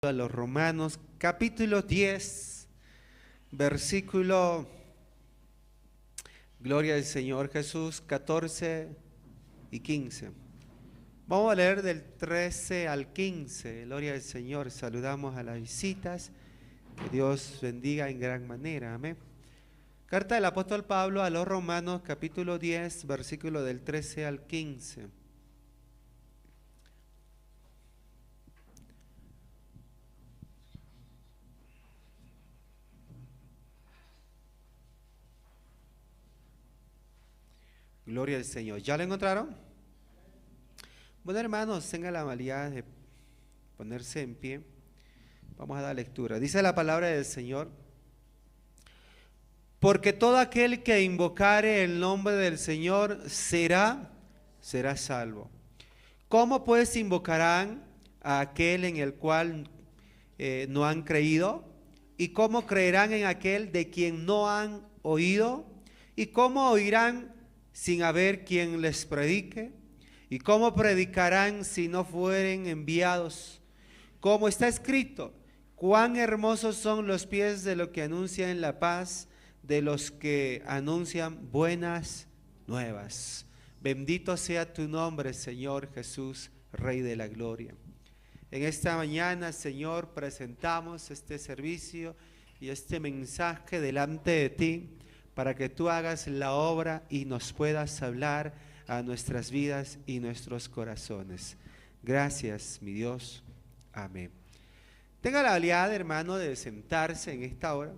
A los Romanos, capítulo 10, versículo, gloria al Señor Jesús, 14 y 15. Vamos a leer del 13 al 15, gloria al Señor. Saludamos a las visitas, que Dios bendiga en gran manera, amén. Carta del apóstol Pablo a los Romanos, capítulo 10, versículo del 13 al 15. Gloria al Señor. ¿Ya lo encontraron? Bueno, hermanos, tengan la amabilidad de ponerse en pie. Vamos a dar lectura. Dice la palabra del Señor: porque todo aquel que invocare el nombre del Señor será salvo. ¿Cómo pues invocarán a aquel en el cual no han creído? ¿Y cómo creerán en aquel de quien no han oído? ¿Y cómo oirán sin haber quien les predique? ¿Y cómo predicarán si no fueren enviados? Como está escrito: cuán hermosos son los pies de los que anuncian la paz, de los que anuncian buenas nuevas. Bendito sea tu nombre, Señor Jesús, Rey de la gloria. En esta mañana, Señor, presentamos este servicio y este mensaje delante de ti, para que tú hagas la obra y nos puedas hablar a nuestras vidas y nuestros corazones. Gracias, mi Dios. Amén. Tenga la habilidad, hermano, de sentarse en esta hora.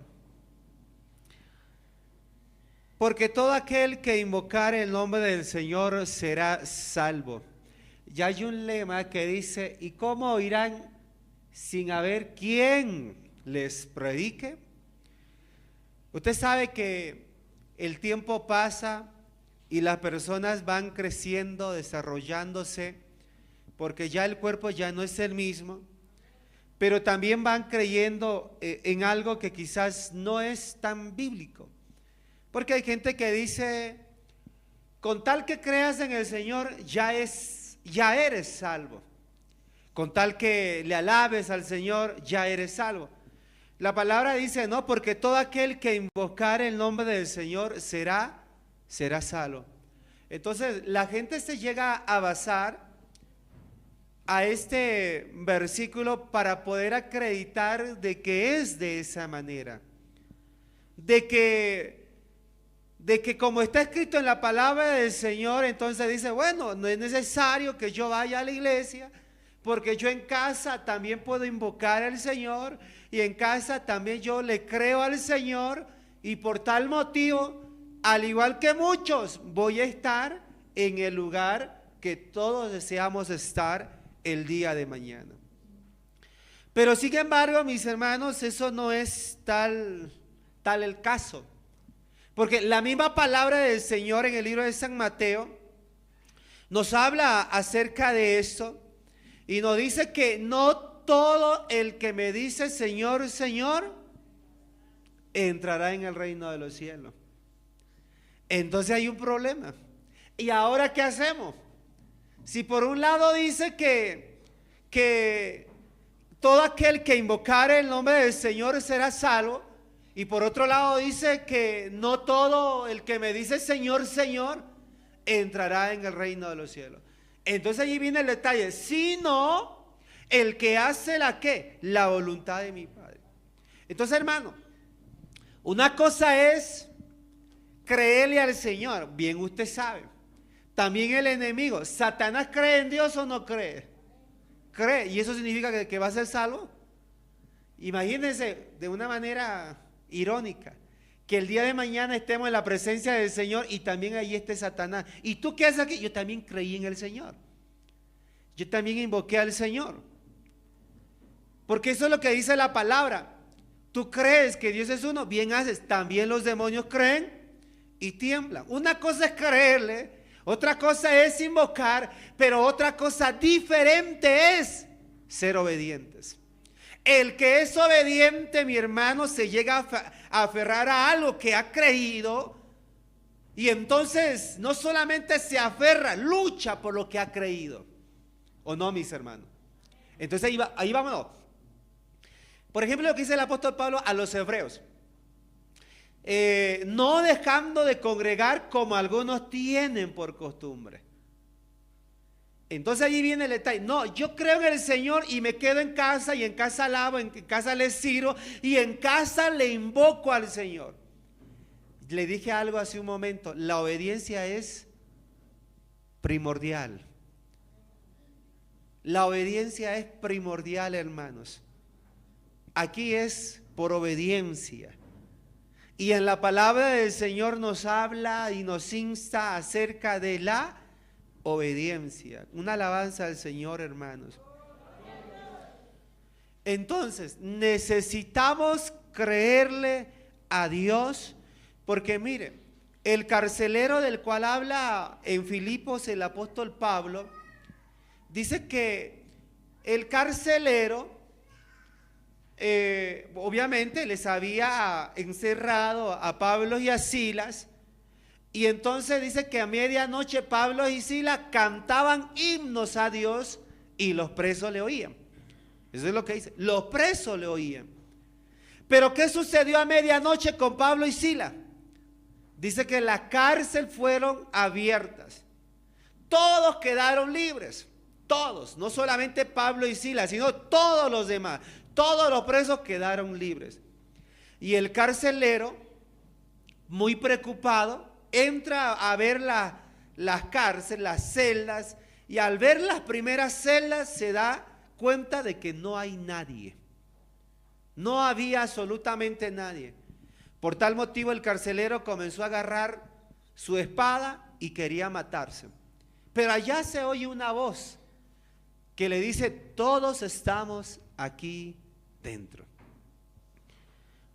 Porque todo aquel que invocare el nombre del Señor será salvo. Ya hay un lema que dice: ¿y cómo oirán sin haber quien les predique? Usted sabe que el tiempo pasa y las personas van creciendo, desarrollándose, porque ya el cuerpo ya no es el mismo, pero también van creyendo en algo que quizás no es tan bíblico. Porque hay gente que dice: con tal que creas en el Señor, ya eres salvo. Con tal que le alabes al Señor, ya eres salvo. La palabra dice: no, porque todo aquel que invocare el nombre del Señor será salvo. Entonces la gente se llega a basar a este versículo para poder acreditar de que es de esa manera. De que como está escrito en la palabra del Señor, entonces dice: bueno, no es necesario que yo vaya a la iglesia, porque yo en casa también puedo invocar al Señor, y en casa también yo le creo al Señor, y por tal motivo, al igual que muchos, voy a estar en el lugar que todos deseamos estar el día de mañana. Pero sin embargo, mis hermanos, eso no es tal el caso. Porque la misma palabra del Señor en el libro de San Mateo nos habla acerca de esto y nos dice que no todo el que me dice Señor, Señor, entrará en el reino de los cielos. Entonces hay un problema. ¿Y ahora qué hacemos? Si por un lado dice que todo aquel que invocare el nombre del Señor será salvo, y por otro lado dice que no todo el que me dice Señor, Señor, entrará en el reino de los cielos. Entonces allí viene el detalle: sino el que hace la voluntad de mi Padre. Entonces, hermano, una cosa es creerle al Señor, bien usted sabe. También el enemigo, ¿Satanás cree en Dios o no cree? Cree, y eso significa que va a ser salvo. Imagínense de una manera irónica que el día de mañana estemos en la presencia del Señor y también ahí esté Satanás. ¿Y tú qué haces aquí? Yo también creí en el Señor, yo también invoqué al Señor, porque eso es lo que dice la palabra. Tú crees que Dios es uno, bien haces. También los demonios creen y tiemblan. Una cosa es creerle, otra cosa es invocar, pero otra cosa diferente es ser obedientes. El que es obediente, mi hermano, se llega a aferrar a algo que ha creído, y entonces no solamente se aferra, lucha por lo que ha creído. ¿O no, mis hermanos? Entonces ahí vámonos. Por ejemplo, lo que dice el apóstol Pablo a los hebreos. No dejando de congregar como algunos tienen por costumbre. Entonces allí viene el detalle. No, yo creo en el Señor y me quedo en casa, y en casa alabo, en casa le sirvo, y en casa le invoco al Señor. Le dije algo hace un momento, la obediencia es primordial. La obediencia es primordial, hermanos. Aquí es por obediencia. Y en la palabra del Señor nos habla y nos insta acerca de la obediencia. Una alabanza al Señor, hermanos. Entonces, necesitamos creerle a Dios, porque mire, el carcelero del cual habla en Filipos el apóstol Pablo, dice que el carcelero obviamente les había encerrado a Pablo y a Silas, y entonces dice que a medianoche Pablo y Silas cantaban himnos a Dios y los presos le oían. Eso es lo que dice, los presos le oían. Pero ¿qué sucedió a medianoche con Pablo y Silas? Dice que las cárceles fueron abiertas, todos quedaron libres, todos, no solamente Pablo y Silas, sino todos los demás. Todos los presos quedaron libres. Y el carcelero, muy preocupado, entra a ver las cárceles, las celdas, y al ver las primeras celdas se da cuenta de que no hay nadie. No había absolutamente nadie. Por tal motivo el carcelero comenzó a agarrar su espada y quería matarse. Pero allá se oye una voz que le dice: todos estamos aquí dentro.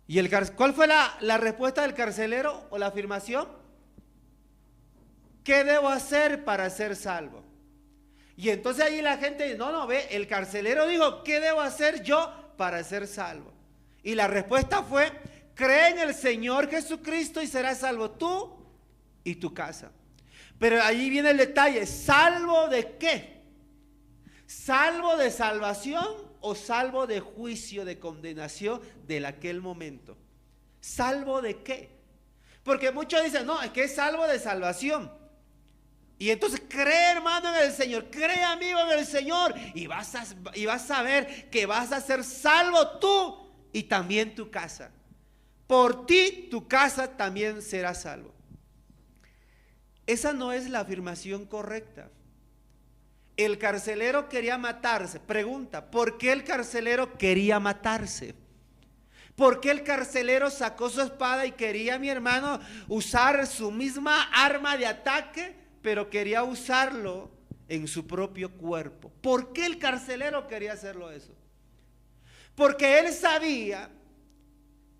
¿Y cuál fue la respuesta del carcelero o la afirmación? ¿Qué debo hacer para ser salvo? Y entonces ahí la gente dice: no, ve, el carcelero dijo: ¿qué debo hacer yo para ser salvo? Y la respuesta fue: cree en el Señor Jesucristo y serás salvo tú y tu casa. Pero allí viene el detalle: ¿salvo de qué? ¿Salvo de salvación o salvo de juicio, de condenación de aquel momento? ¿Salvo de qué? Porque muchos dicen: no, es que es salvo de salvación. Y entonces cree, hermano, en el Señor, cree, amigo, en el Señor, y vas a ver que vas a ser salvo tú y también tu casa. Por ti tu casa también será salvo. Esa no es la afirmación correcta. El carcelero quería matarse. Pregunta: ¿por qué el carcelero quería matarse? ¿Por qué el carcelero sacó su espada y quería, mi hermano, usar su misma arma de ataque, pero quería usarlo en su propio cuerpo? ¿Por qué el carcelero quería hacerlo eso? Porque él sabía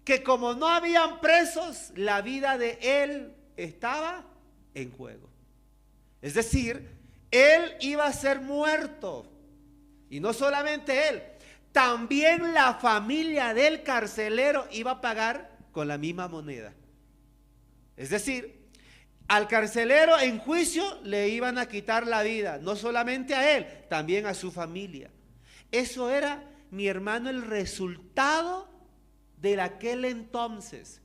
que como no habían presos, la vida de él estaba en juego. Es decir, él iba a ser muerto. Y no solamente él, también la familia del carcelero iba a pagar con la misma moneda. Es decir, al carcelero en juicio le iban a quitar la vida, no solamente a él, también a su familia. Eso era, mi hermano, el resultado de aquel entonces.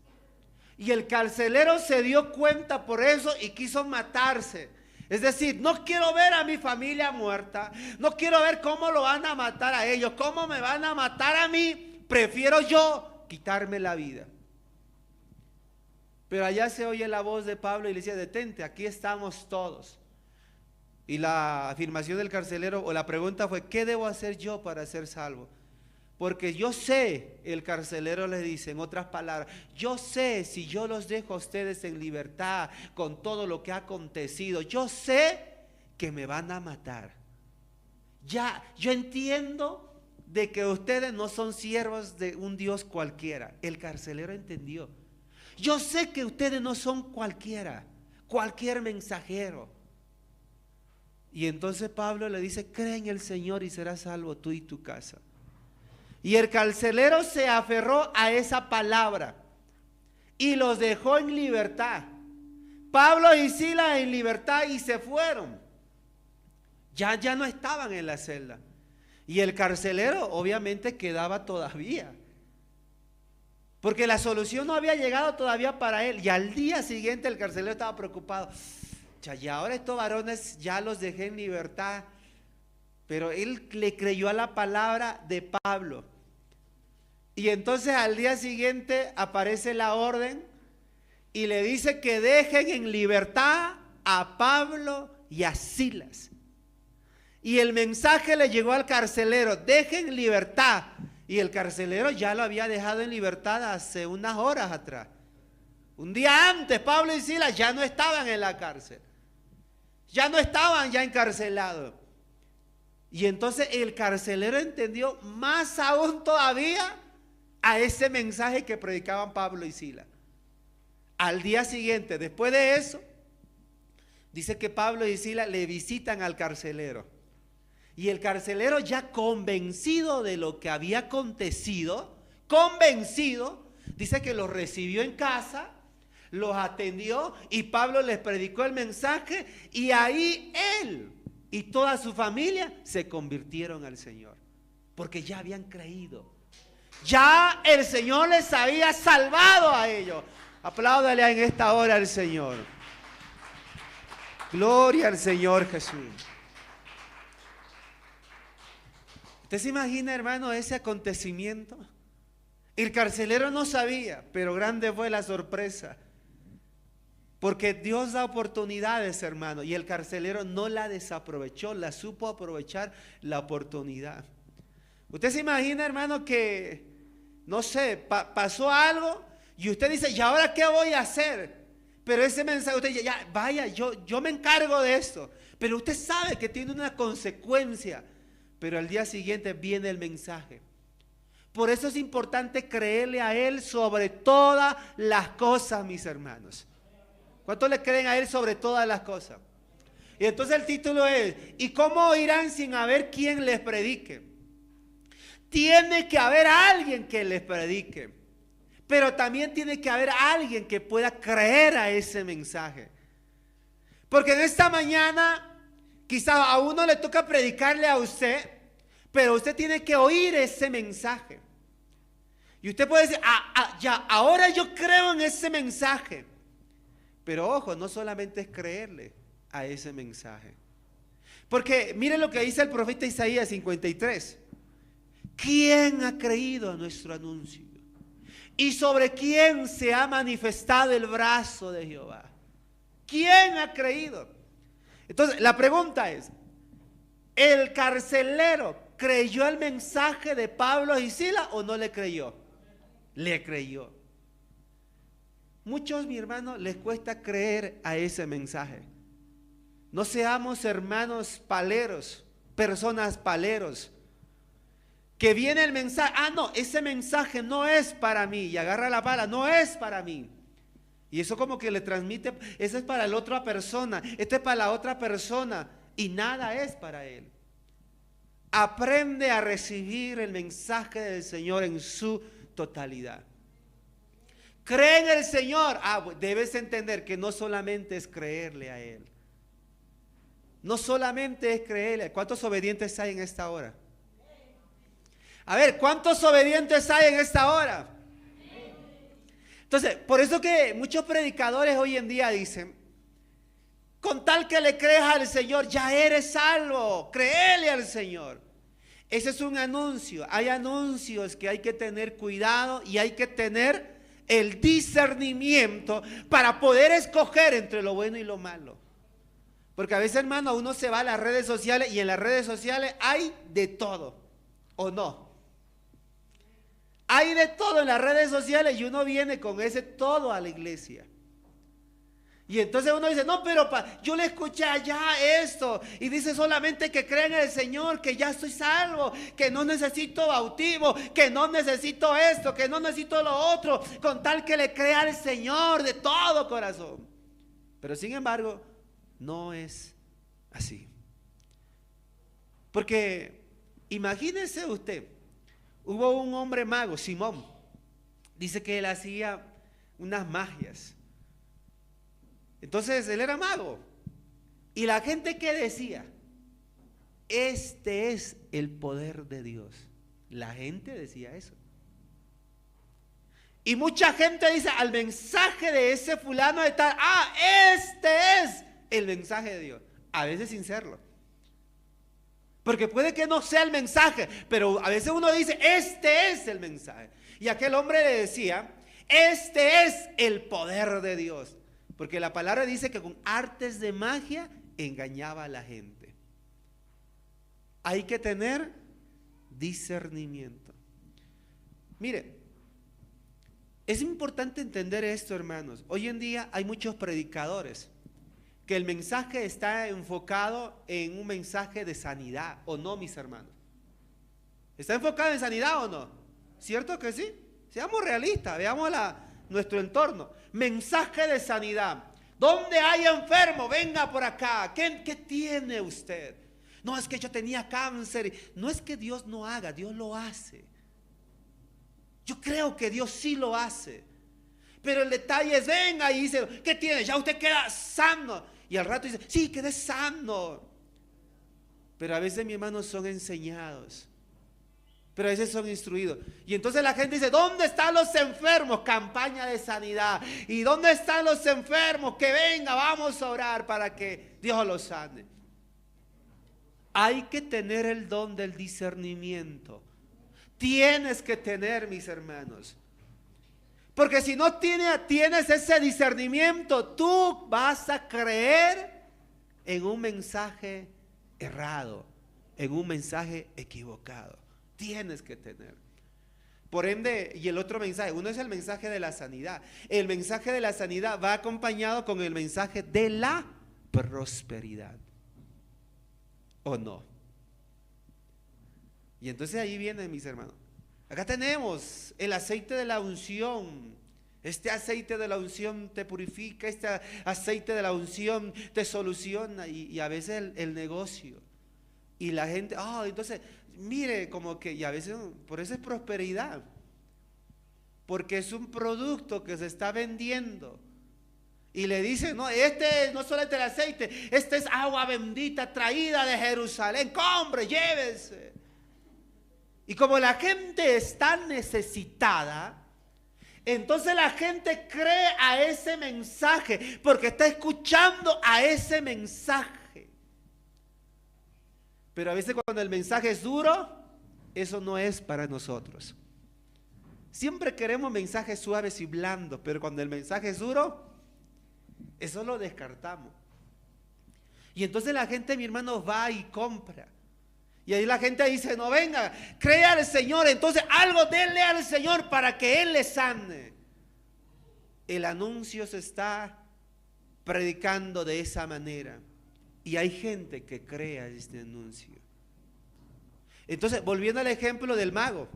Y el carcelero se dio cuenta por eso y quiso matarse. Es decir, no quiero ver a mi familia muerta, no quiero ver cómo lo van a matar a ellos, cómo me van a matar a mí, prefiero yo quitarme la vida. Pero allá se oye la voz de Pablo y le decía: detente, aquí estamos todos. Y la afirmación del carcelero o la pregunta fue: ¿qué debo hacer yo para ser salvo? Porque yo sé, el carcelero le dice en otras palabras, yo sé, si yo los dejo a ustedes en libertad con todo lo que ha acontecido, yo sé que me van a matar. Ya, yo entiendo de que ustedes no son siervos de un Dios cualquiera. El carcelero entendió. Yo sé que ustedes no son cualquiera, cualquier mensajero. Y entonces Pablo le dice: cree en el Señor y serás salvo tú y tu casa. Y el carcelero se aferró a esa palabra y los dejó en libertad. Pablo y Silas en libertad y se fueron. Ya no estaban en la celda. Y el carcelero obviamente quedaba todavía porque la solución no había llegado todavía para él. Y al día siguiente el carcelero estaba preocupado. Y ahora estos varones ya los dejé en libertad. Pero él le creyó a la palabra de Pablo. Y entonces al día siguiente aparece la orden y le dice que dejen en libertad a Pablo y a Silas. Y el mensaje le llegó al carcelero: dejen en libertad. Y el carcelero ya lo había dejado en libertad hace unas horas atrás. Un día antes, Pablo y Silas ya no estaban en la cárcel. Ya no estaban ya encarcelados. Y entonces el carcelero entendió más aún todavía a ese mensaje que predicaban Pablo y Silas. Al día siguiente, después de eso, dice que Pablo y Silas le visitan al carcelero. Y el carcelero, ya convencido de lo que había acontecido, convencido, dice que los recibió en casa, los atendió y Pablo les predicó el mensaje, y ahí él y toda su familia se convirtieron al Señor, porque ya habían creído. Ya el Señor les había salvado a ellos. Apláudale en esta hora al Señor. Gloria al Señor Jesús. ¿Usted se imagina, hermano, ese acontecimiento? El carcelero no sabía, pero grande fue la sorpresa. Porque Dios da oportunidades, hermano, y el carcelero no la desaprovechó, la supo aprovechar la oportunidad. Usted se imagina, hermano, que, no sé, pasó algo y usted dice: ¿y ahora qué voy a hacer? Pero ese mensaje, usted dice: ya, vaya, yo me encargo de esto. Pero usted sabe que tiene una consecuencia. Pero al día siguiente viene el mensaje. Por eso es importante creerle a Él sobre todas las cosas, mis hermanos. ¿Cuántos le creen a Él sobre todas las cosas? Y entonces el título es: ¿y cómo oirán sin haber quien les predique? Tiene que haber alguien que les predique, pero también tiene que haber alguien que pueda creer a ese mensaje. Porque en esta mañana quizá a uno le toca predicarle a usted, pero usted tiene que oír ese mensaje. Y usted puede decir: ya, ahora yo creo en ese mensaje. Pero ojo, no solamente es creerle a ese mensaje. Porque mire lo que dice el profeta Isaías 53. ¿Quién ha creído a nuestro anuncio? ¿Y sobre quién se ha manifestado el brazo de Jehová? ¿Quién ha creído? Entonces la pregunta es: ¿el carcelero creyó el mensaje de Pablo y Silas o no le creyó? Le creyó. Muchos, mi hermano, les cuesta creer a ese mensaje. No seamos hermanos paleros, personas paleros, que viene el mensaje: no, ese mensaje no es para mí, y agarra la pala: no es para mí. Y eso como que le transmite: ese es para la otra persona, este es para la otra persona, y nada es para él. Aprende a recibir el mensaje del Señor en su totalidad. Cree en el Señor. Debes entender que no solamente es creerle a Él. No solamente es creerle. ¿Cuántos obedientes hay en esta hora? A ver, ¿cuántos obedientes hay en esta hora? Entonces, por eso que muchos predicadores hoy en día dicen: con tal que le creas al Señor, ya eres salvo. Créele al Señor. Ese es un anuncio. Hay anuncios que hay que tener cuidado y hay que tener el discernimiento para poder escoger entre lo bueno y lo malo. Porque a veces, hermano, uno se va a las redes sociales y en las redes sociales hay de todo, ¿o no? Hay de todo en las redes sociales y uno viene con ese todo a la iglesia. Y entonces uno dice: no, pero yo le escuché allá esto, y dice solamente que crean en el Señor, que ya estoy salvo, que no necesito bautismo, que no necesito esto, que no necesito lo otro, con tal que le crea al Señor de todo corazón. Pero sin embargo, no es así. Porque imagínese usted, hubo un hombre mago, Simón, dice que él hacía unas magias. Entonces él era mago. Y la gente, ¿qué decía? Este es el poder de Dios. La gente decía eso. Y mucha gente dice al mensaje de ese fulano de tal, este es el mensaje de Dios. A veces sin serlo. Porque puede que no sea el mensaje, pero a veces uno dice, este es el mensaje. Y aquel hombre le decía, este es el poder de Dios. Porque la palabra dice que con artes de magia engañaba a la gente. Hay que tener discernimiento. Mire, es importante entender esto, hermanos. Hoy en día hay muchos predicadores que el mensaje está enfocado en un mensaje de sanidad, ¿o no, mis hermanos? ¿Está enfocado en sanidad o no? ¿Cierto que sí? Seamos realistas, veamos nuestro entorno. Mensaje de sanidad. ¿Dónde hay enfermo? Venga por acá. ¿Qué tiene usted? No, es que yo tenía cáncer. No es que Dios no haga, Dios lo hace. Yo creo que Dios sí lo hace. Pero el detalle es, venga y dice, ¿qué tiene? Ya usted queda sano. Y al rato dice, sí, quedé sano. Pero a veces, mis hermanos, son enseñados. Pero a veces son instruidos. Y entonces la gente dice, ¿dónde están los enfermos? Campaña de sanidad. ¿Y dónde están los enfermos? Que venga, vamos a orar para que Dios los sane. Hay que tener el don del discernimiento. Tienes que tener, mis hermanos. Porque si no tienes ese discernimiento, tú vas a creer en un mensaje errado, en un mensaje equivocado. Tienes que tener. Por ende, y el otro mensaje, uno es el mensaje de la sanidad. El mensaje de la sanidad va acompañado con el mensaje de la prosperidad. ¿O no? Y entonces ahí vienen, mis hermanos. Acá tenemos el aceite de la unción. Este aceite de la unción te purifica, este aceite de la unción te soluciona y a veces el negocio. Y la gente, entonces, mire, como que, y a veces, por eso es prosperidad. Porque es un producto que se está vendiendo. Y le dicen, no, este no solo es el aceite, este es agua bendita traída de Jerusalén. Compre, llévese. Y como la gente está necesitada, entonces la gente cree a ese mensaje porque está escuchando a ese mensaje. Pero a veces cuando el mensaje es duro, eso no es para nosotros. Siempre queremos mensajes suaves y blandos, pero cuando el mensaje es duro, eso lo descartamos. Y entonces la gente, mi hermano, va y compra. Y ahí la gente dice, no, venga, crea al Señor, entonces algo denle al Señor para que Él le sane. El anuncio se está predicando de esa manera. Y hay gente que crea este anuncio. Entonces, volviendo al ejemplo del mago.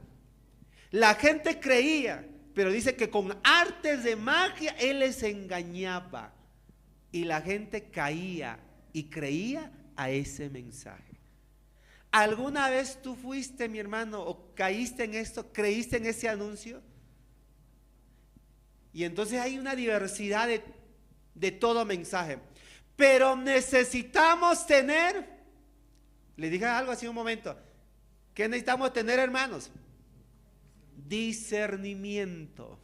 La gente creía, pero dice que con artes de magia Él les engañaba. Y la gente caía y creía a ese mensaje. ¿Alguna vez tú fuiste, mi hermano, o caíste en esto, creíste en ese anuncio? Y entonces hay una diversidad de todo mensaje. Pero necesitamos tener, le dije algo hace un momento, ¿qué necesitamos tener, hermanos? Discernimiento.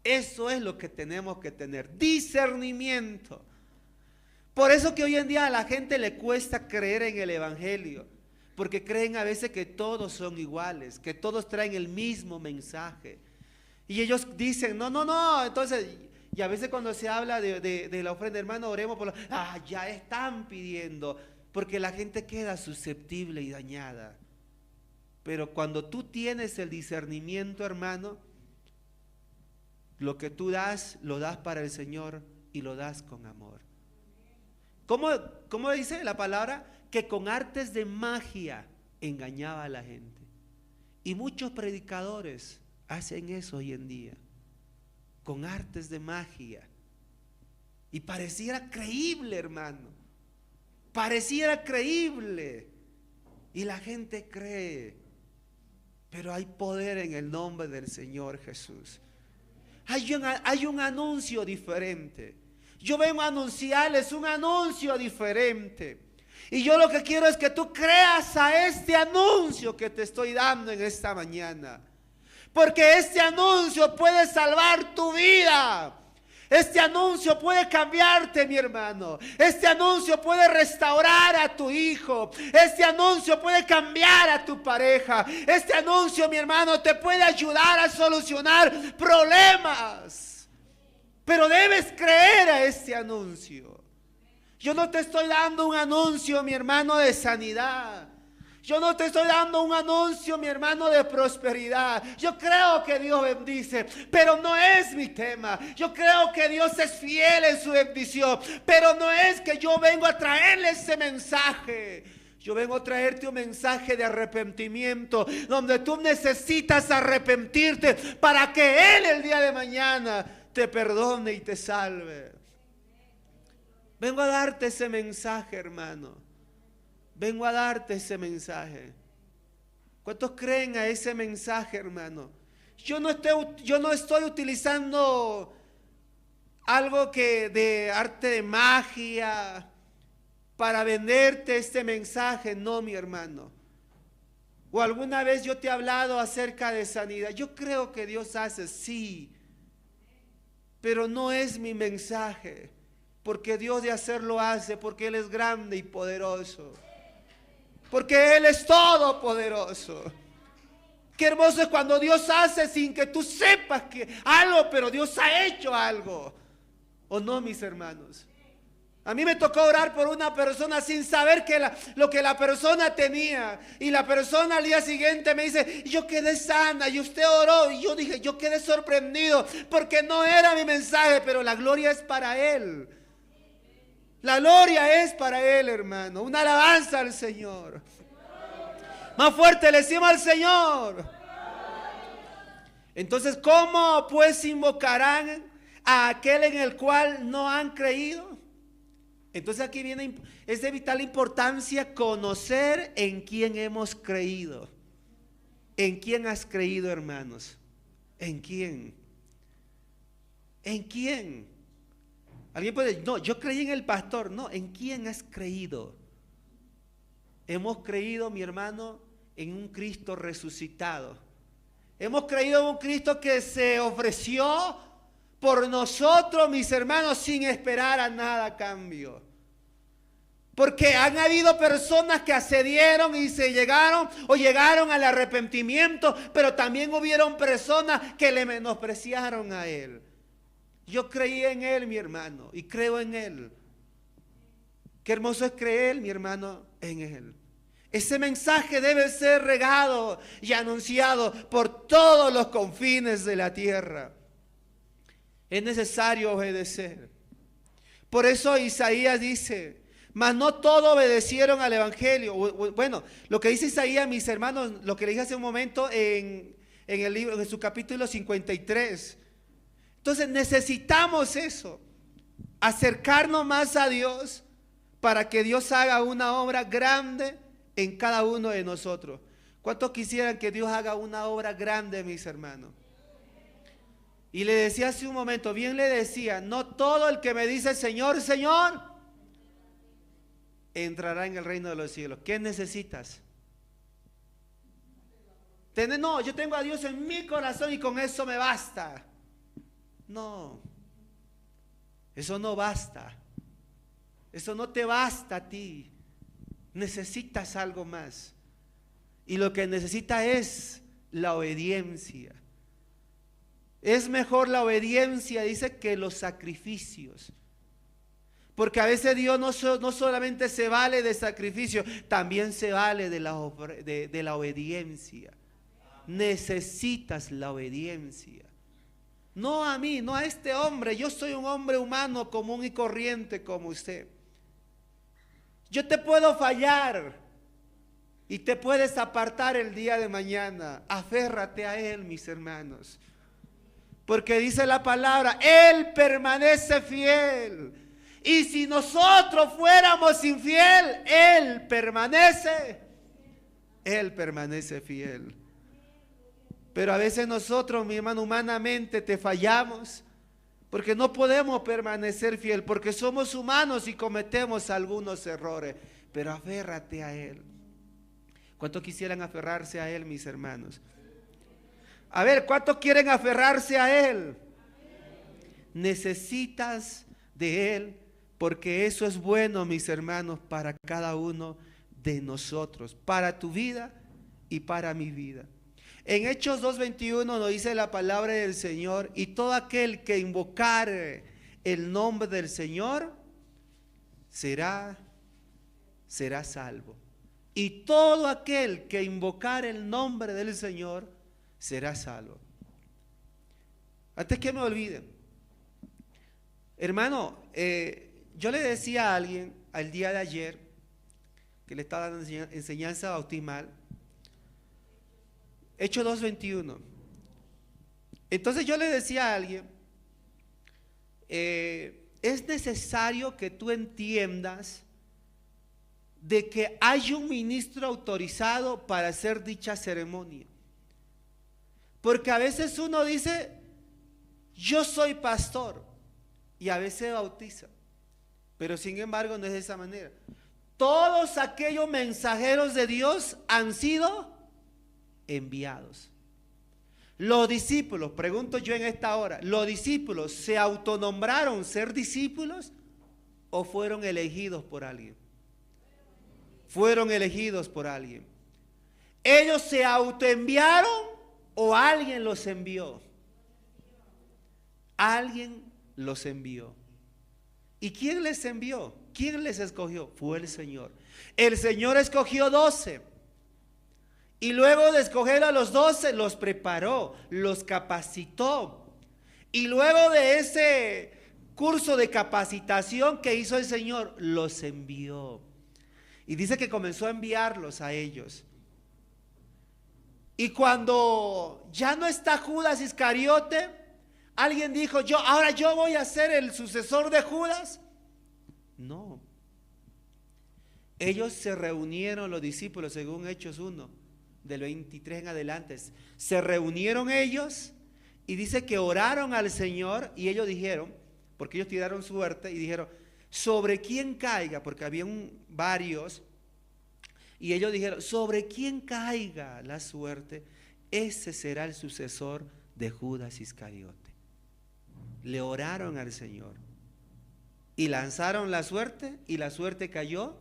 Eso es lo que tenemos que tener, discernimiento. Por eso que hoy en día a la gente le cuesta creer en el evangelio. Porque creen a veces que todos son iguales, que todos traen el mismo mensaje. Y ellos dicen, no, entonces, y a veces cuando se habla de la ofrenda, hermano, oremos por ya están pidiendo, porque la gente queda susceptible y dañada. Pero cuando tú tienes el discernimiento, hermano, lo que tú das, lo das para el Señor y lo das con amor. ¿Cómo dice la palabra? Que con artes de magia engañaba a la gente. Y muchos predicadores hacen eso hoy en día, con artes de magia. Y pareciera creíble, hermano. Pareciera creíble. Y la gente cree. Pero hay poder en el nombre del Señor Jesús. Hay un anuncio diferente. Yo vengo a anunciarles un anuncio diferente. Y yo lo que quiero es que tú creas a este anuncio que te estoy dando en esta mañana. Porque este anuncio puede salvar tu vida. Este anuncio puede cambiarte, mi hermano. Este anuncio puede restaurar a tu hijo. Este anuncio puede cambiar a tu pareja. Este anuncio, mi hermano, te puede ayudar a solucionar problemas. Pero debes creer a este anuncio. Yo no te estoy dando un anuncio, mi hermano, de sanidad. Yo no te estoy dando un anuncio, mi hermano, de prosperidad. Yo creo que Dios bendice, pero no es mi tema. Yo creo que Dios es fiel en su bendición, pero no es que yo vengo a traerle ese mensaje. Yo vengo a traerte un mensaje de arrepentimiento, donde tú necesitas arrepentirte para que Él el día de mañana te perdone y te salve. Vengo a darte ese mensaje, hermano. Vengo a darte ese mensaje. ¿Cuántos creen a ese mensaje, hermano? Yo no estoy utilizando algo que de arte de magia para venderte este mensaje. No, mi hermano. O alguna vez yo te he hablado acerca de sanidad. Yo creo que Dios hace, sí. Pero no es mi mensaje. Porque Dios de hacerlo hace. Porque Él es grande y poderoso. Porque Él es todopoderoso. Qué hermoso es cuando Dios hace sin que tú sepas que algo, pero Dios ha hecho algo. ¿O no, mis hermanos? A mí me tocó orar por una persona sin saber lo que la persona tenía. Y la persona al día siguiente me dice, yo quedé sana y usted oró. Y yo dije, yo quedé sorprendido porque no era mi mensaje, pero la gloria es para Él. La gloria es para Él, hermano. Una alabanza al Señor. Más fuerte le decimos al Señor. Entonces, ¿cómo pues invocarán a aquel en el cual no han creído? Entonces aquí viene, es de vital importancia conocer en quién hemos creído. ¿En quién has creído, hermanos? ¿En quién? ¿En quién? Alguien puede decir, no, yo creí en el pastor. No, ¿en quién has creído? Hemos creído, mi hermano, en un Cristo resucitado. Hemos creído en un Cristo que se ofreció por nosotros, mis hermanos, sin esperar a nada a cambio. Porque han habido personas que accedieron y llegaron al arrepentimiento, pero también hubieron personas que le menospreciaron a Él. Yo creí en Él, mi hermano, y creo en Él. Qué hermoso es creer, mi hermano, en Él. Ese mensaje debe ser regado y anunciado por todos los confines de la tierra. Es necesario obedecer. Por eso Isaías dice, mas no todos obedecieron al evangelio. Bueno, lo que dice Isaías, mis hermanos, lo que le dije hace un momento en el libro, en su capítulo 53. Entonces necesitamos eso, acercarnos más a Dios para que Dios haga una obra grande en cada uno de nosotros. ¿Cuántos quisieran que Dios haga una obra grande, mis hermanos? Y le decía hace un momento, bien le decía, no todo el que me dice Señor, Señor, entrará en el reino de los cielos. ¿Qué necesitas? No, yo tengo a Dios en mi corazón y con eso me basta. No, eso no basta. Eso no te basta a ti. Necesitas algo más. Y lo que necesitas es la obediencia. Es mejor la obediencia, dice, que los sacrificios. Porque a veces Dios no solamente se vale de sacrificio, también se vale de la obediencia. Necesitas la obediencia. No a mí, no a este hombre. Yo soy un hombre humano común y corriente como usted. Yo te puedo fallar y te puedes apartar el día de mañana. Aférrate a Él, mis hermanos. Porque dice la palabra, Él permanece fiel. Y si nosotros fuéramos infiel, Él permanece fiel. Pero a veces nosotros, mi hermano, humanamente te fallamos, porque no podemos permanecer fiel, porque somos humanos y cometemos algunos errores. Pero aférrate a Él. ¿Cuántos quisieran aferrarse a Él, mis hermanos? A ver, ¿cuántos quieren aferrarse a Él? Necesitas de Él, porque eso es bueno, mis hermanos, para cada uno de nosotros, para tu vida y para mi vida. En Hechos 2:21 nos dice la palabra del Señor: y todo aquel que invocare el nombre del Señor será salvo. Y todo aquel que invocare el nombre del Señor será salvo. Antes que me olviden, hermano, yo le decía a alguien al día de ayer que le estaba dando enseñanza bautismal, Hechos 2:21. Entonces yo le decía a alguien, es necesario que tú entiendas de que hay un ministro autorizado para hacer dicha ceremonia. Porque a veces uno dice, yo soy pastor, y a veces bautiza, pero sin embargo no es de esa manera. Todos aquellos mensajeros de Dios han sido enviados. Los discípulos, pregunto yo en esta hora, ¿los discípulos se autonombraron ser discípulos o fueron elegidos por alguien? Fueron elegidos por alguien. ¿Ellos se autoenviaron o alguien los envió? Alguien los envió. ¿Y quién les envió? ¿Quién les escogió? Fue el Señor. El Señor escogió 12. Y luego de escoger a los 12, los preparó, los capacitó. Y luego de ese curso de capacitación que hizo el Señor, los envió. Y dice que comenzó a enviarlos a ellos. Y cuando ya no está Judas Iscariote, alguien dijo, ahora yo voy a ser el sucesor de Judas. No. Ellos se reunieron, los discípulos, según Hechos 1, del 23 en adelante. Se reunieron ellos y dice que oraron al Señor y ellos dijeron, porque ellos tiraron suerte y dijeron, sobre quién caiga, porque había varios, y ellos dijeron, sobre quién caiga la suerte, ese será el sucesor de Judas Iscariote. Le oraron al Señor y lanzaron la suerte, y la suerte cayó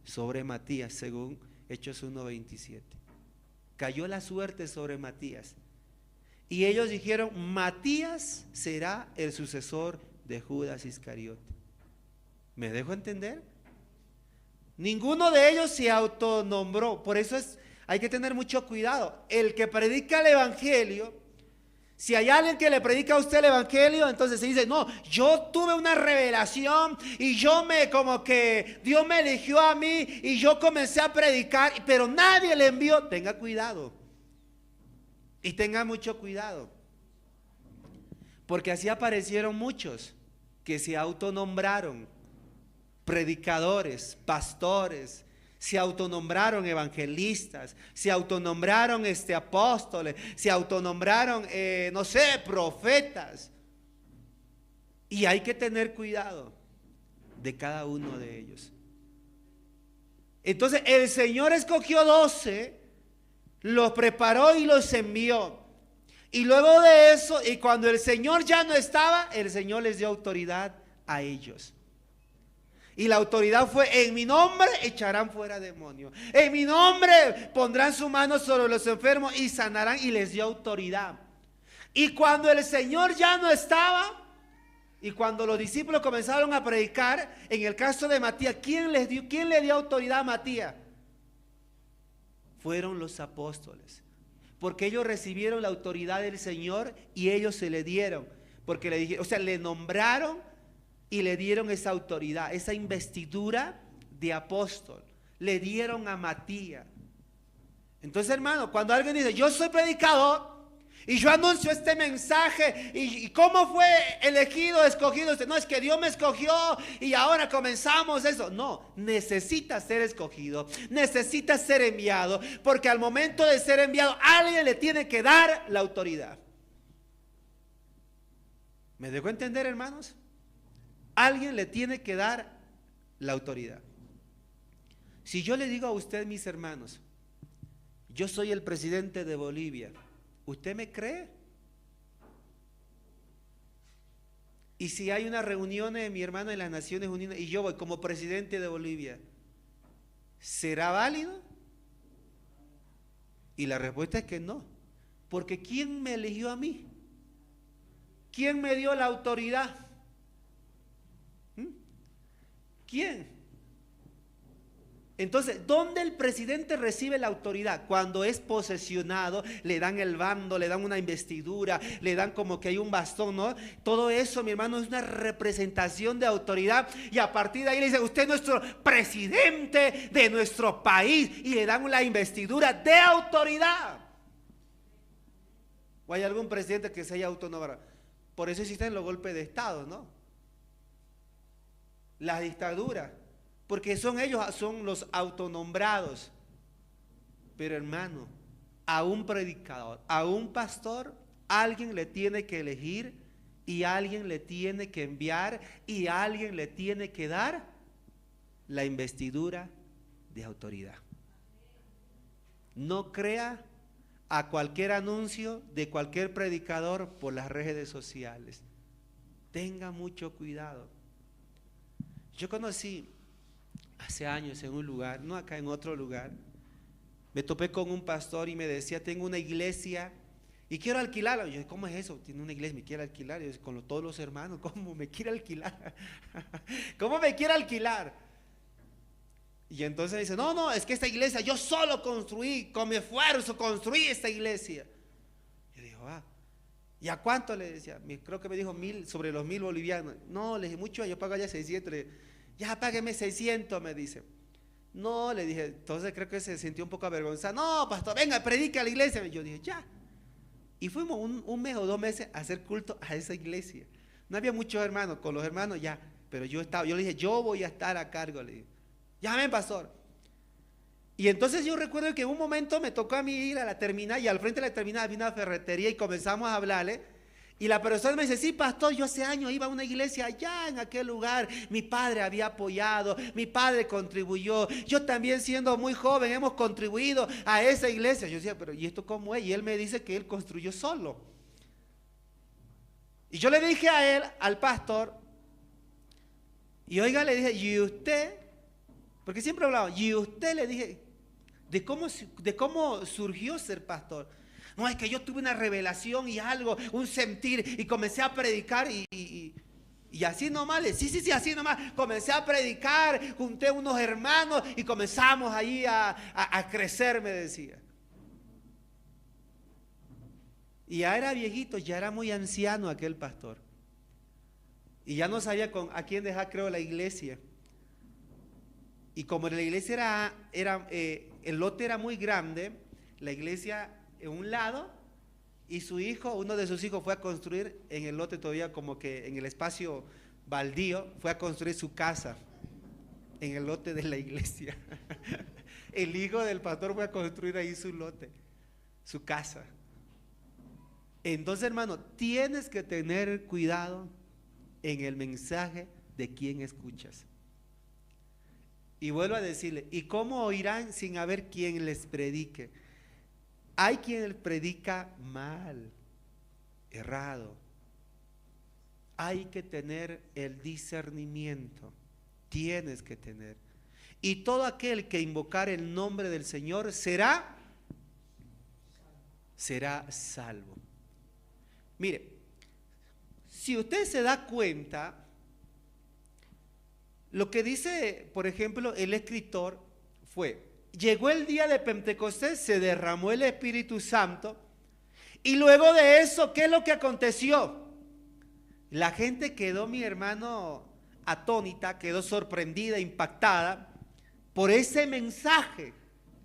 sobre Matías, según Hechos 1:27. Cayó la suerte sobre Matías, y ellos dijeron, Matías será el sucesor de Judas Iscariote. ¿Me dejo entender? Ninguno de ellos se autonombró. Por eso hay que tener mucho cuidado. El que predica el evangelio, si hay alguien que le predica a usted el evangelio, entonces se dice, no, yo tuve una revelación y como que Dios me eligió a mí y yo comencé a predicar, pero nadie le envió. Tenga cuidado. Y tenga mucho cuidado. Porque así aparecieron muchos que se autonombraron predicadores, pastores, se autonombraron evangelistas, se autonombraron apóstoles, se autonombraron, no sé, profetas. Y hay que tener cuidado de cada uno de ellos. Entonces el Señor escogió 12, los preparó y los envió. Y luego de eso, y cuando el Señor ya no estaba, el Señor les dio autoridad a ellos. Y la autoridad fue, en mi nombre echarán fuera demonios, en mi nombre pondrán su mano sobre los enfermos y sanarán, y les dio autoridad. Y cuando el Señor ya no estaba, y cuando los discípulos comenzaron a predicar, en el caso de Matías, ¿quién le dio autoridad a Matías? Fueron los apóstoles, porque ellos recibieron la autoridad del Señor y ellos se le dieron, porque le dijeron, le nombraron y le dieron esa autoridad, esa investidura de apóstol, le dieron a Matías. Entonces, hermano, cuando alguien dice, yo soy predicador y yo anuncio este mensaje, y cómo fue elegido, escogido, no, es que Dios me escogió y ahora comenzamos eso. No, necesitas ser escogido, necesitas ser enviado, porque al momento de ser enviado, alguien le tiene que dar la autoridad. ¿Me dejó entender, hermanos? Alguien le tiene que dar la autoridad. Si yo le digo a usted, mis hermanos, yo soy el presidente de Bolivia, ¿Usted me cree? Y si hay una reunión de mi hermano en las Naciones Unidas y yo voy como presidente de Bolivia, ¿será válido? Y la respuesta es que no. Porque ¿quién me eligió a mí? ¿Quién me dio la autoridad? ¿Quién? Entonces, ¿dónde el presidente recibe la autoridad? Cuando es posesionado, le dan el bando, le dan una investidura, le dan como que hay un bastón, ¿no? Todo eso, mi hermano, es una representación de autoridad. Y a partir de ahí le dicen, usted es nuestro presidente de nuestro país. Y le dan la investidura de autoridad. ¿O hay algún presidente que se haya autonombrado? Por eso existen los golpes de Estado, ¿no? Las dictaduras. Porque son ellos, son los autonombrados. Pero hermano, a un predicador, a un pastor, alguien le tiene que elegir y alguien le tiene que enviar y alguien le tiene que dar la investidura de autoridad. No crea a cualquier anuncio de cualquier predicador por las redes sociales. Tenga mucho cuidado. Yo conocí hace años en un lugar, no acá, en otro lugar, me topé con un pastor y me decía, tengo una iglesia y quiero alquilarla. Yo, ¿cómo es eso? Tiene una iglesia, me quiere alquilar. Yo, con todos los hermanos, ¿cómo me quiere alquilar? ¿Cómo me quiere alquilar? Y entonces dice, no, es que esta iglesia yo solo construí, con mi esfuerzo construí esta iglesia. Yo digo, ¿y a cuánto? Le decía, creo que me dijo 1,000, sobre los 1,000 bolivianos. No, le dije, mucho, yo pago allá 600. Le dije, ya págueme 600, me dice. No, le dije, entonces creo que se sintió un poco avergonzado. No, pastor, venga, predique a la iglesia. Yo dije, ya. Y fuimos un mes o 2 meses a hacer culto a esa iglesia. No había muchos hermanos, con los hermanos ya, pero yo le dije, yo voy a estar a cargo, le dije. Ya ven, pastor. Y entonces yo recuerdo que en un momento me tocó a mí ir a la terminal y al frente de la terminal había una ferretería y comenzamos a hablarle. Y la persona me dice, sí, pastor, yo hace años iba a una iglesia allá en aquel lugar, mi padre había apoyado, mi padre contribuyó, yo también siendo muy joven hemos contribuido a esa iglesia. Yo decía, pero ¿y esto cómo es? Y él me dice que él construyó solo. Y yo le dije a él, al pastor, y oiga, le dije, ¿y usted? Porque siempre hablaba, y usted, le dije, de cómo surgió ser pastor. No, es que yo tuve una revelación y algo, un sentir, y comencé a predicar y así nomás, sí, así nomás, comencé a predicar, junté unos hermanos y comenzamos ahí a crecer, me decía. Y ya era viejito, ya era muy anciano aquel pastor. Y ya no sabía a quién dejar, creo, la iglesia. Y como la iglesia el lote era muy grande, la iglesia en un lado, y uno de sus hijos fue a construir en el lote todavía como que en el espacio baldío, fue a construir su casa en el lote de la iglesia. El hijo del pastor fue a construir ahí su lote, su casa. Entonces, hermano, tienes que tener cuidado en el mensaje de quién escuchas. Y vuelvo a decirle, ¿y cómo oirán sin haber quien les predique? Hay quien predica mal, errado. Hay que tener el discernimiento. Tienes que tener. Y todo aquel que invocar el nombre del Señor será salvo. Mire, si usted se da cuenta, lo que dice, por ejemplo, el escritor fue: llegó el día de Pentecostés, se derramó el Espíritu Santo, y luego de eso, ¿qué es lo que aconteció? La gente quedó, mi hermano, atónita, quedó sorprendida, impactada por ese mensaje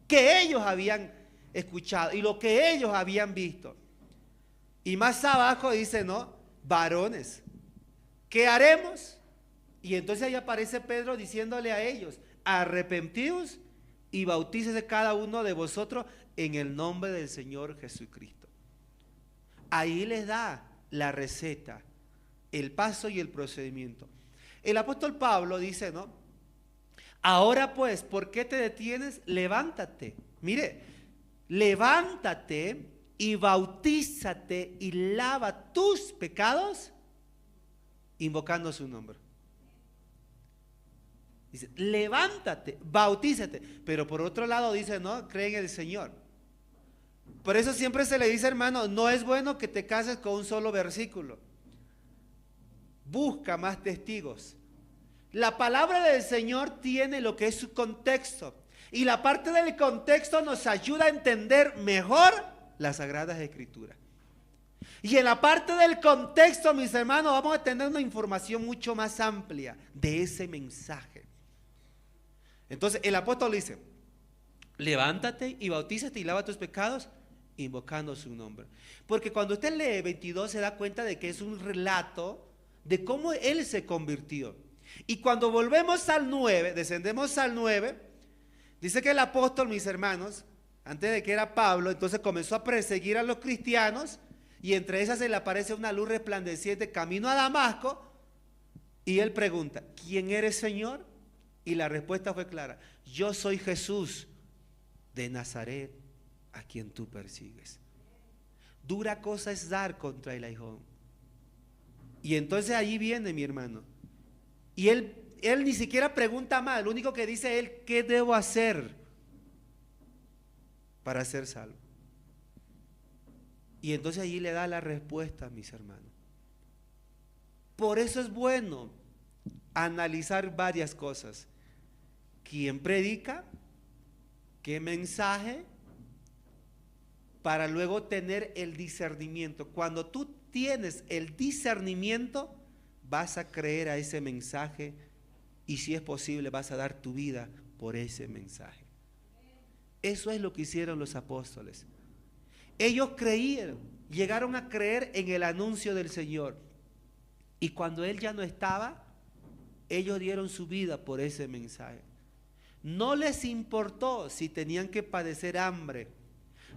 que ellos habían escuchado y lo que ellos habían visto. Y más abajo dice, ¿no? Varones, ¿qué haremos? Y entonces ahí aparece Pedro diciéndole a ellos: arrepentidos y bautícese cada uno de vosotros en el nombre del Señor Jesucristo. Ahí les da la receta, el paso y el procedimiento. El apóstol Pablo dice, ¿no? Ahora pues, ¿por qué te detienes? Levántate. Mire, levántate y bautízate bautízate y lava tus pecados, invocando su nombre. Dice, levántate, bautízate. Pero por otro lado dice, no, cree en el Señor. Por eso siempre se le dice, hermano, no es bueno que te cases con un solo versículo. Busca más testigos. La palabra del Señor tiene lo que es su contexto. Y la parte del contexto nos ayuda a entender mejor las Sagradas Escrituras. Y en la parte del contexto, mis hermanos, vamos a tener una información mucho más amplia de ese mensaje. Entonces el apóstol dice, levántate y bautízate y lava tus pecados, invocando su nombre. Porque cuando usted lee 22 se da cuenta de que es un relato de cómo él se convirtió. Y cuando volvemos al 9, descendemos al 9, dice que el apóstol, mis hermanos, antes de que era Pablo, entonces comenzó a perseguir a los cristianos, y entre esas se le aparece una luz resplandeciente camino a Damasco, y él pregunta, ¿quién eres, Señor? Y la respuesta fue clara, yo soy Jesús de Nazaret, a quien tú persigues. Dura cosa es dar contra el aguijón. Y entonces allí viene mi hermano, y él ni siquiera pregunta más, lo único que dice él, ¿qué debo hacer para ser salvo? Y entonces allí le da la respuesta, mis hermanos. Por eso es bueno analizar varias cosas. ¿Quién predica? ¿Qué mensaje? Para luego tener el discernimiento. Cuando tú tienes el discernimiento, vas a creer a ese mensaje y si es posible vas a dar tu vida por ese mensaje. Eso es lo que hicieron los apóstoles. Ellos creyeron, llegaron a creer en el anuncio del Señor. Y cuando Él ya no estaba, ellos dieron su vida por ese mensaje. No les importó si tenían que padecer hambre.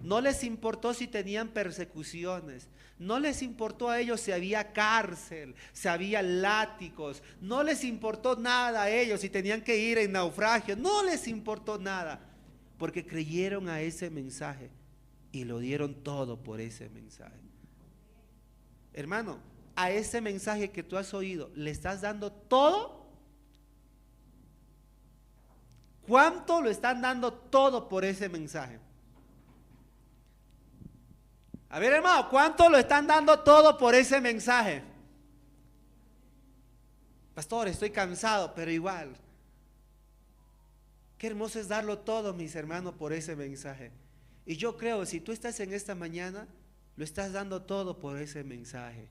No les importó si tenían persecuciones. No les importó a ellos si había cárcel, si había látigos. No les importó nada a ellos si tenían que ir en naufragio. No les importó nada. Porque creyeron a ese mensaje y lo dieron todo por ese mensaje. Hermano, a ese mensaje que tú has oído, ¿le estás dando todo? ¿Cuánto lo están dando todo por ese mensaje? A ver, hermano, ¿cuánto lo están dando todo por ese mensaje? Pastor, estoy cansado, pero igual. Qué hermoso es darlo todo, mis hermanos, por ese mensaje. Y yo creo, si tú estás en esta mañana, lo estás dando todo por ese mensaje.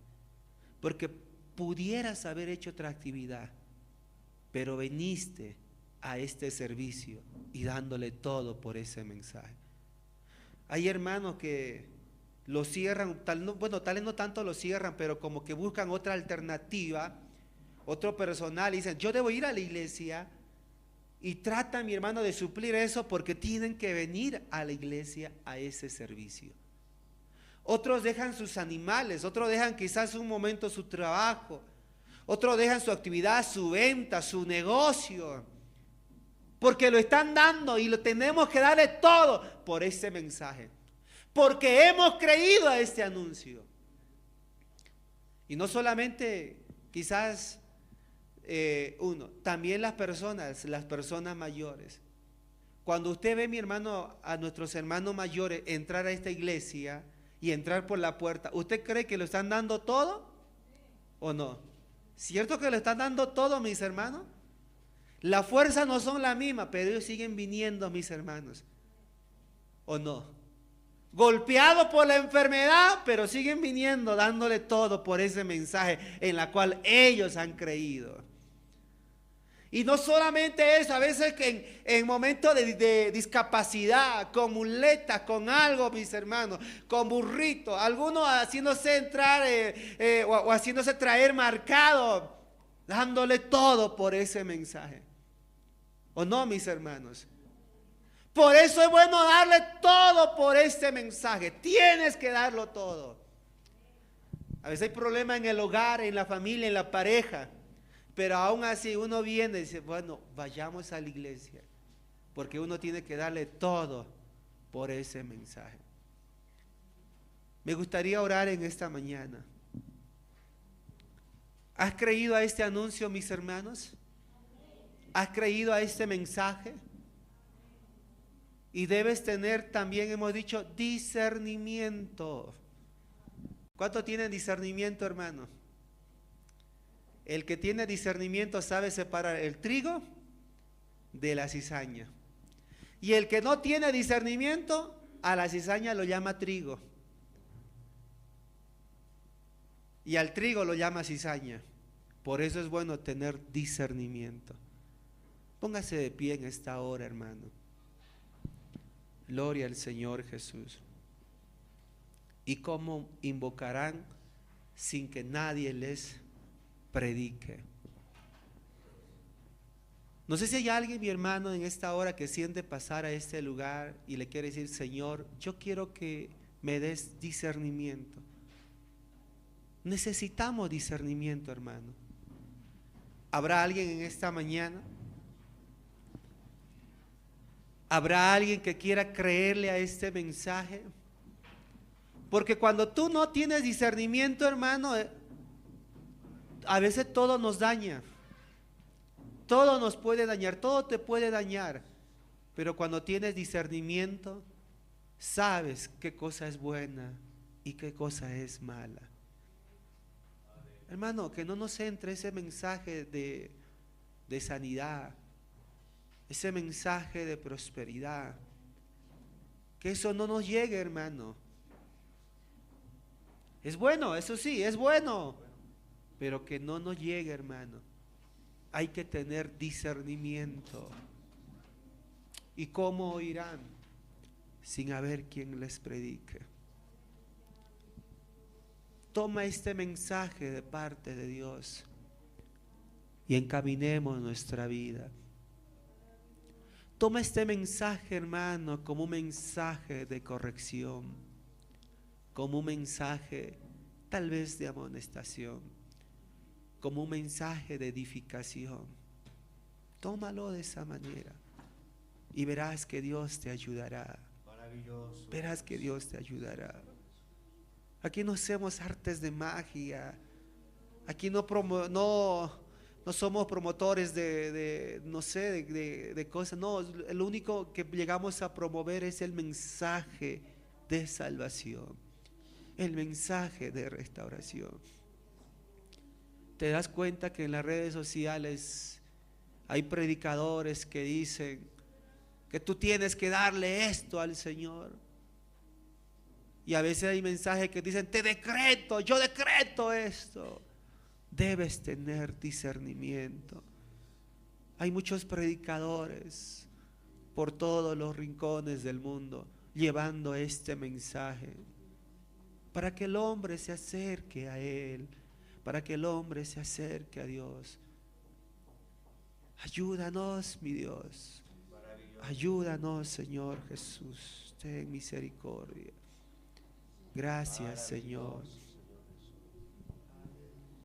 Porque pudieras haber hecho otra actividad, pero viniste a este servicio y dándole todo por ese mensaje. Hay hermanos que lo cierran, tal vez no tanto lo cierran, pero como que buscan otra alternativa, otro personal, y dicen, yo debo ir a la iglesia, y tratan, mi hermano, de suplir eso porque tienen que venir a la iglesia a ese servicio. Otros dejan sus animales, otros dejan quizás un momento su trabajo, otros dejan su actividad, su venta, su negocio, porque lo están dando y lo tenemos que darle todo por ese mensaje, porque hemos creído a este anuncio. Y no solamente quizás también las personas mayores. Cuando usted ve, mi hermano, a nuestros hermanos mayores entrar a esta iglesia y entrar por la puerta, ¿usted cree que lo están dando todo o no? ¿Cierto que lo están dando todo, mis hermanos? Las fuerzas no son las mismas, pero ellos siguen viniendo, mis hermanos, ¿o no? Golpeados por la enfermedad, pero siguen viniendo, dándole todo por ese mensaje en la cual ellos han creído. Y no solamente eso, a veces que en momentos de discapacidad, con muletas, con algo, mis hermanos, con burrito, algunos haciéndose entrar o haciéndose traer marcado, dándole todo por ese mensaje. ¿O no, mis hermanos? Por eso es bueno darle todo por este mensaje. Tienes que darlo todo. A veces hay problemas en el hogar, en la familia, en la pareja. Pero aún así uno viene y dice, bueno, vayamos a la iglesia. Porque uno tiene que darle todo por ese mensaje. Me gustaría orar en esta mañana. ¿Has creído a este anuncio, mis hermanos? ¿Has creído a este mensaje? Y debes tener también, hemos dicho, discernimiento. ¿Cuánto tienen discernimiento, hermano? El que tiene discernimiento sabe separar el trigo de la cizaña. Y el que no tiene discernimiento, a la cizaña lo llama trigo. Y al trigo lo llama cizaña. Por eso es bueno tener discernimiento. Póngase de pie en esta hora, hermano. Gloria al Señor Jesús. ¿Y cómo invocarán sin que nadie les predique? No sé si hay alguien, mi hermano, en esta hora que siente pasar a este lugar y le quiere decir: Señor, yo quiero que me des discernimiento. Necesitamos discernimiento, hermano. ¿Habrá alguien en esta mañana? ¿Habrá alguien que quiera creerle a este mensaje? Porque cuando tú no tienes discernimiento, hermano, a veces todo nos daña. Todo nos puede dañar, todo te puede dañar. Pero cuando tienes discernimiento, sabes qué cosa es buena y qué cosa es mala. Hermano, que no nos entre ese mensaje de sanidad, ese mensaje de prosperidad. Que eso no nos llegue, hermano. Es bueno, eso sí, es bueno. Pero que no nos llegue, hermano. Hay que tener discernimiento. ¿Y cómo oirán? Sin haber quien les predique. Toma este mensaje de parte de Dios y encaminemos nuestra vida. Toma este mensaje, hermano, como un mensaje de corrección, como un mensaje tal vez de amonestación, como un mensaje de edificación. Tómalo de esa manera y verás que Dios te ayudará. Maravilloso. Verás que Dios te ayudará. Aquí no hacemos artes de magia. Aquí no somos promotores no sé, de cosas. No, lo único que llegamos a promover es el mensaje de salvación, el mensaje de restauración. Te das cuenta que en las redes sociales hay predicadores que dicen que tú tienes que darle esto al Señor. Y a veces hay mensajes que dicen: yo decreto esto. Debes tener discernimiento. Hay muchos predicadores por todos los rincones del mundo llevando este mensaje para que el hombre se acerque a Él, para que el hombre se acerque a Dios. Ayúdanos, mi Dios. Ayúdanos, Señor Jesús. Ten misericordia. Gracias, Señor.